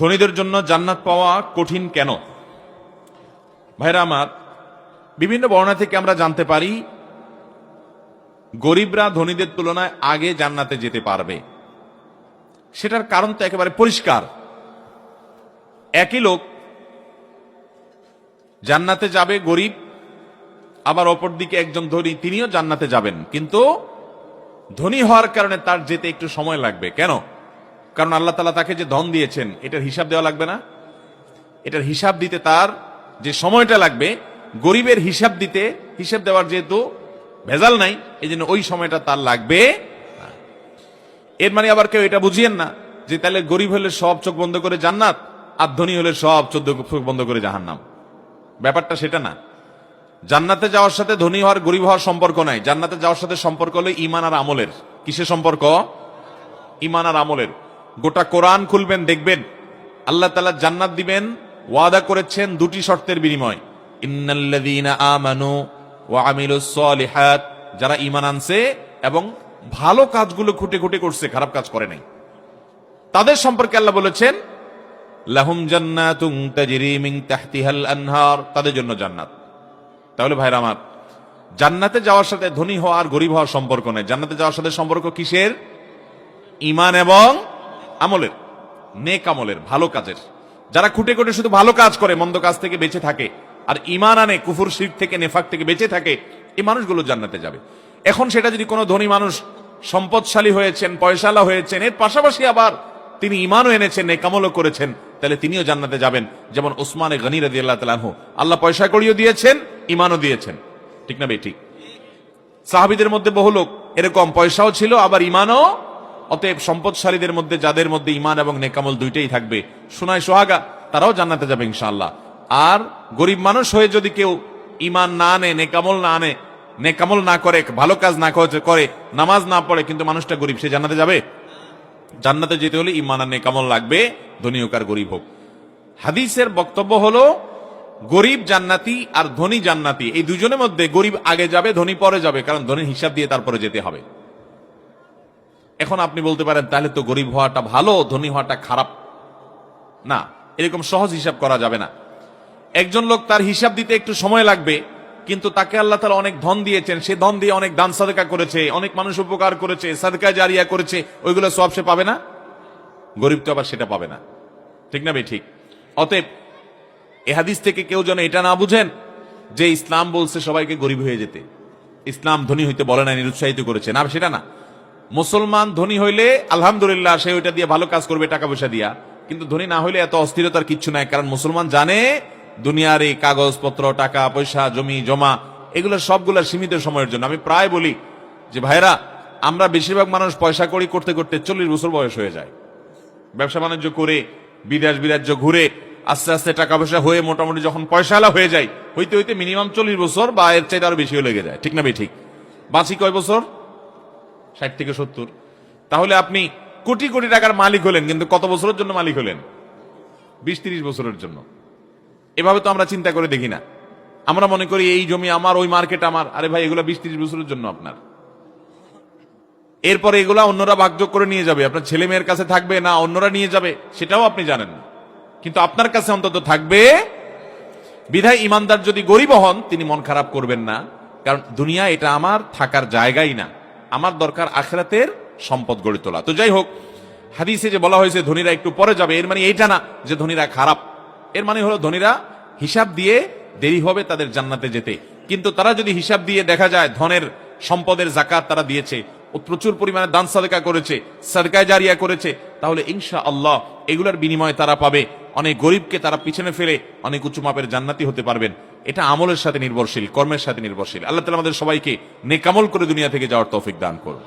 ধনীদের জন্য জান্নাত পাওয়া কঠিন কেন? ভাইরা আমার, বিভিন্ন বর্ণনা থেকে আমরা জানতে পারি গরিবরা ধনীদের তুলনায় আগে জান্নাতে যেতে পারবে। সেটার কারণ তো একেবারে পরিষ্কার। একই লোক জান্নাতে যাবে গরিব, আবার অপর দিকে একজন ধনী, তিনিও জান্নাতে যাবেন, কিন্তু ধনী হওয়ার কারণে তার যেতে একটু সময় লাগবে। কেন? কারণ আল্লাহ তাআলা তাকে যে ধন দিয়েছেন এটার হিসাব দেওয়া লাগবে না? এটার হিসাব দিতে তার যে সময়টা লাগবে, গরিবের হিসাব দেওয়ার যেহেতু ভেজাল নাই, এই জন্য ওই সময়টা তার লাগবে। এর মানে আবার কেউ এটা বুঝিয়েন না যে তাহলে গরিব হলে সব চোখ বন্ধ করে জান্নাত, আর ধনী হলে সব চোখ বন্ধ করে জাহান্নাম। ব্যাপারটা সেটা না। জান্নাতে যাওয়ার সাথে ধনী হওয়ার গরিব হওয়ার সম্পর্ক নাই। জান্নাতে যাওয়ার সাথে সম্পর্ক হলো ঈমান আর আমলের। কিসের সম্পর্ক? ঈমান আর আমলের। গোটা কোরআন খুলবেন, দেখবেন আল্লাহ তাআলা জান্নাত দিবেন, ওয়াদা করেছেন দুটি শর্তের বিনিময়। ইন্নাল্লাযীনা আমানু ওয়া আমিলুস সলিহাত, যারা ঈমান আনছে এবং ভালো কাজগুলো খুঁটে খুঁটে করছে, খারাপ কাজ করে নাই, তাদের সম্পর্কে আল্লাহ বলেছেন লাহুম জান্নাতুন তাজরি মিন তাহতিহাল আনহার, তাদের জন্য জান্নাত। তাহলে ভাইরা আমার, জান্নাতে যাওয়ার সাথে ধনী হওয়া আর গরিব হওয়ার সম্পর্ক নেই। জান্নাতে যাওয়ার সাথে সম্পর্ক কিসের? ঈমান এবং আমলের, নেক আমলের, ভালো কাজের। যারা খুঁটে খুঁটে শুধু ভালো কাজ করে, মন্দ কাজ থেকে বেঁচে থাকে, আর ঈমান আনে, কুফর শিরক থেকে, নেফাক থেকে বেঁচে থাকে, এই মানুষগুলো জান্নাতে যাবে। এখন সেটা যদি কোনো ধনী মানুষ সম্পদশালী হয়েছেন, পয়সালা হয়েছেন, এর পাশাপাশি আবার তিনি ঈমানও এনেছেন, নেক আমলও করেছেন, তাহলে তিনিও জান্নাতে যাবেন। যেমন ওসমান গনি রাদিয়াল্লাহু তাআলা আনহু, আল্লাহ পয়সা কড়িও দিয়েছেন, ঈমানও দিয়েছেন। ঠিক না ভাই? ঠিক। সাহাবীদের মধ্যে বহু লোক এরকম পয়সাও ছিল আবার ঈমানও। অতএব সম্পদশালীদের মধ্যে যাদের মধ্যে ঈমান এবং নেকামল দুইটাই থাকবে, সোনায় সোহাগা, তারাও জান্নাতে যাবে ইনশাআল্লাহ। আর গরিব মানুষ হয়ে যদি কেউ ঈমান না আনে, নেকামল না করে, ভালো কাজ না করে, নামাজ না পড়ে, কিন্তু মানুষটা গরিব, সে জান্নাতে যাবে? জান্নাতে যেতে হলে ঈমান আর নেকামল লাগবে, ধনী হোক আর গরিব হোক। হাদিসের বক্তব্য হলো গরিব জান্নাতি আর ধনী জান্নাতি, এই দুজনের মধ্যে গরিব আগে যাবে, ধনী পরে যাবে, কারণ ধনীর হিসাব দিয়ে তারপরে যেতে হবে। এখন আপনি বলতে পারেন তাহলে তো গরিব হওয়াটা ভালো, ধনী হওয়াটা খারাপ। না, এরকম সহজ হিসাব করা যাবে না। একজন লোক তার হিসাব দিতে একটু সময় লাগবে, কিন্তু তাকে আল্লাহ তাআলা অনেক ধন দিয়েছেন, সে ধন দিয়ে অনেক দান সাদকা করেছে, অনেক মানুষ উপকার করেছে, সাদকা জারিয়া করেছে, ওইগুলো সব সে পাবে না? গরিব তো আবার সেটা পাবে না। ঠিক না ভাই? ঠিক। অতএব এ হাদিস থেকে কেউ যেন এটা না বুঝেন যে ইসলাম বলছে সবাইকে গরিব হয়ে যেতে, ইসলাম ধনী হইতে বলে না, নিরুৎসাহিত করেছে না, সেটা না। মুসলমান ধনী হইলে আলহামদুলিল্লাহ, সে ওইটা দিয়ে ভালো কাজ করবে, টাকা পয়সা দিয়া। কিন্তু ধনী না হইলে এত অস্থিরতার কিচ্ছু নাই, কারণ মুসলমান জানে দুনিয়ার এই কাগজপত্র, টাকা পয়সা, জমি জমা, এগুলো সবগুলো সীমিত সময়ের জন্য। আমি প্রায় বলি যে ভাইরা, আমরা বেশিরভাগ মানুষ পয়সা কড়ি করতে করতে 40 বছর বয়স হয়ে যায়। ব্যবসা বাণিজ্য করে, বিদেশ বিরাজ্য ঘুরে, আস্তে আস্তে টাকা পয়সা হয়ে মোটামুটি যখন পয়সাওয়ালা হয়ে যায়, হইতে হইতে মিনিমাম 40 বছর বা এর চাইতে আরো বেশিও লেগে যায়। ঠিক না ভাই? ঠিক। বাঁচি কয় বছর? 60 থেকে 70। তাহলে আপনি কোটি কোটি টাকার মালিক হলেন, কিন্তু কত বছরের জন্য মালিক হলেন? 20-30 বছরের জন্য। এভাবে তো আমরা চিন্তা করে দেখি না। আমরা মনে করি এই জমি আমার, ওই মার্কেট আমার। আরে ভাই, এগুলা 20-30 বছরের জন্য আপনার। এরপরে এগুলা অন্যরা ভাগযোগ করে নিয়ে যাবে, আপনার ছেলে মেয়ের কাছে থাকবে না, অন্যরা নিয়ে যাবে, সেটাও আপনি জানেন না, কিন্তু আপনার কাছে অন্তত থাকবে। বিধায় ইমানদার যদি গরিব হন, তিনি মন খারাপ করবেন না, কারণ দুনিয়া এটা আমার থাকার জায়গাই না, আমার দরকার আখিরাতের সম্পদ গড়ে তোলা। তো যাই হোক, হাদিসে যে বলা হয়েছে ধনীরা একটু পরে যাবে, এর মানে এইটা না যে ধনীরা খারাপ। এর মানে হলো ধনীরা হিসাব দিয়ে দেরি হবে তাদের জান্নাতে যেতে, কিন্তু তারা যদি হিসাব দিয়ে দেখা যায় ধনের সম্পদের যাকাত তারা দিয়েছে, ও প্রচুর পরিমাণে দান সাদকা করেছে, সাদকা জারিয়া করেছে, তাহলে ইনশাআল্লাহ এগুলোর বিনিময়ে তারা পাবে। অনেক গরিবকে তারা পিছনে ফেলে অনেক উঁচু মাপের জান্নাতি হতে পারবেন। এটা আমলের সাথে নির্ভরশীল, কর্মের সাথে নির্ভরশীল। আল্লাহ তাআলা আমাদের সবাইকে নেক আমল করে দুনিয়া থেকে যাওয়ার তৌফিক দান করুন।